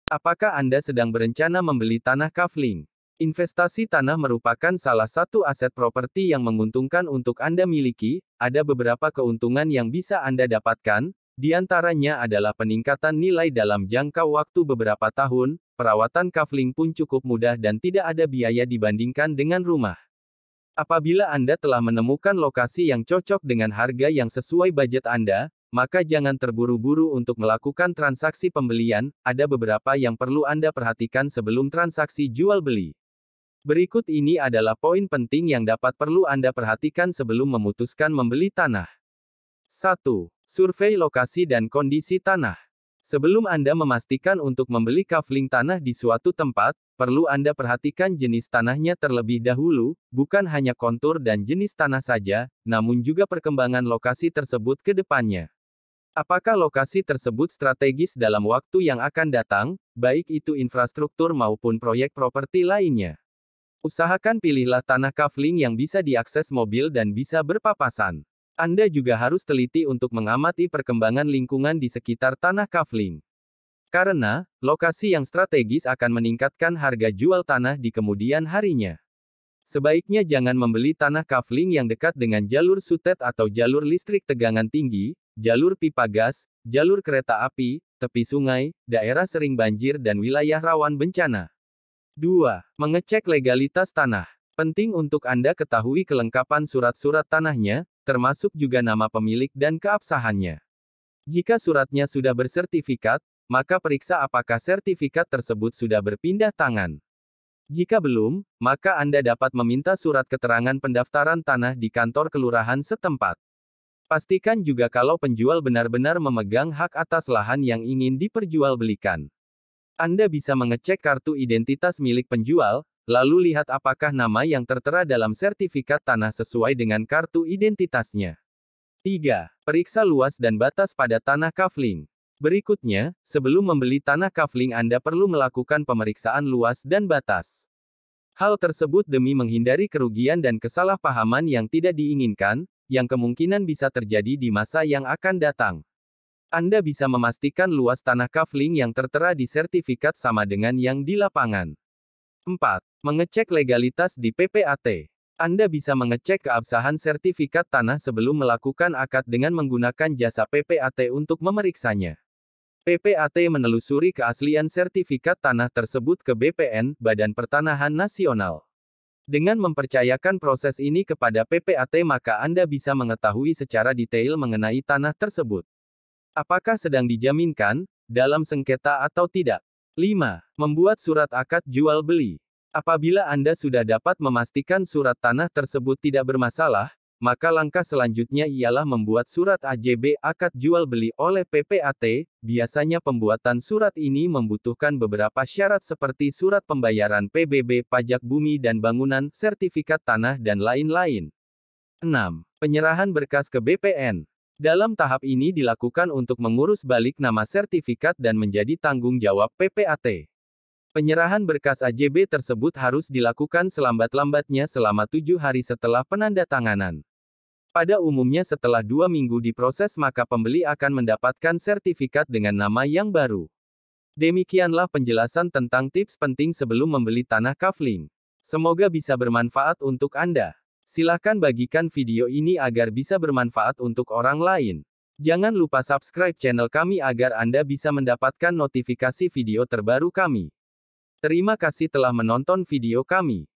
Apakah Anda sedang berencana membeli tanah kafling? Investasi tanah merupakan salah satu aset properti yang menguntungkan untuk Anda miliki. Ada beberapa keuntungan yang bisa Anda dapatkan, di antaranya adalah peningkatan nilai dalam jangka waktu beberapa tahun, perawatan kafling pun cukup mudah dan tidak ada biaya dibandingkan dengan rumah. Apabila Anda telah menemukan lokasi yang cocok dengan harga yang sesuai budget Anda, maka jangan terburu-buru untuk melakukan transaksi pembelian. Ada beberapa yang perlu Anda perhatikan sebelum transaksi jual beli. Berikut ini adalah poin penting yang dapat perlu Anda perhatikan sebelum memutuskan membeli tanah. 1. Survei lokasi dan kondisi tanah. Sebelum Anda memastikan untuk membeli kafling tanah di suatu tempat, perlu Anda perhatikan jenis tanahnya terlebih dahulu, bukan hanya kontur dan jenis tanah saja, namun juga perkembangan lokasi tersebut ke depannya. Apakah lokasi tersebut strategis dalam waktu yang akan datang, baik itu infrastruktur maupun proyek properti lainnya? Usahakan pilihlah tanah kafling yang bisa diakses mobil dan bisa berpapasan. Anda juga harus teliti untuk mengamati perkembangan lingkungan di sekitar tanah kafling. Karena, lokasi yang strategis akan meningkatkan harga jual tanah di kemudian harinya. Sebaiknya jangan membeli tanah kafling yang dekat dengan jalur sutet atau jalur listrik tegangan tinggi, jalur pipa gas, jalur kereta api, tepi sungai, daerah sering banjir dan wilayah rawan bencana. 2. Mengecek legalitas tanah. Penting untuk Anda ketahui kelengkapan surat-surat tanahnya, termasuk juga nama pemilik dan keabsahannya. Jika suratnya sudah bersertifikat, maka periksa apakah sertifikat tersebut sudah berpindah tangan. Jika belum, maka Anda dapat meminta surat keterangan pendaftaran tanah di kantor kelurahan setempat. Pastikan juga kalau penjual benar-benar memegang hak atas lahan yang ingin diperjualbelikan. Anda bisa mengecek kartu identitas milik penjual, lalu lihat apakah nama yang tertera dalam sertifikat tanah sesuai dengan kartu identitasnya. 3. Periksa luas dan batas pada tanah kafling. Berikutnya, sebelum membeli tanah kafling Anda perlu melakukan pemeriksaan luas dan batas. Hal tersebut demi menghindari kerugian dan kesalahpahaman yang tidak diinginkan, yang kemungkinan bisa terjadi di masa yang akan datang. Anda bisa memastikan luas tanah kafling yang tertera di sertifikat sama dengan yang di lapangan. 4. Mengecek legalitas di PPAT. Anda bisa mengecek keabsahan sertifikat tanah sebelum melakukan akad dengan menggunakan jasa PPAT untuk memeriksanya. PPAT menelusuri keaslian sertifikat tanah tersebut ke BPN, Badan Pertanahan Nasional. Dengan mempercayakan proses ini kepada PPAT maka Anda bisa mengetahui secara detail mengenai tanah tersebut. Apakah sedang dijaminkan, dalam sengketa atau tidak? 5. Membuat surat akad jual beli. Apabila Anda sudah dapat memastikan surat tanah tersebut tidak bermasalah, maka langkah selanjutnya ialah membuat surat AJB akad jual beli oleh PPAT. Biasanya pembuatan surat ini membutuhkan beberapa syarat seperti surat pembayaran PBB, pajak bumi dan bangunan, sertifikat tanah dan lain-lain. 6. Penyerahan berkas ke BPN. Dalam tahap ini dilakukan untuk mengurus balik nama sertifikat dan menjadi tanggung jawab PPAT. Penyerahan berkas AJB tersebut harus dilakukan selambat-lambatnya selama 7 hari setelah penandatanganan. Pada umumnya setelah 2 minggu diproses maka pembeli akan mendapatkan sertifikat dengan nama yang baru. Demikianlah penjelasan tentang tips penting sebelum membeli tanah kafling. Semoga bisa bermanfaat untuk Anda. Silakan bagikan video ini agar bisa bermanfaat untuk orang lain. Jangan lupa subscribe channel kami agar Anda bisa mendapatkan notifikasi video terbaru kami. Terima kasih telah menonton video kami.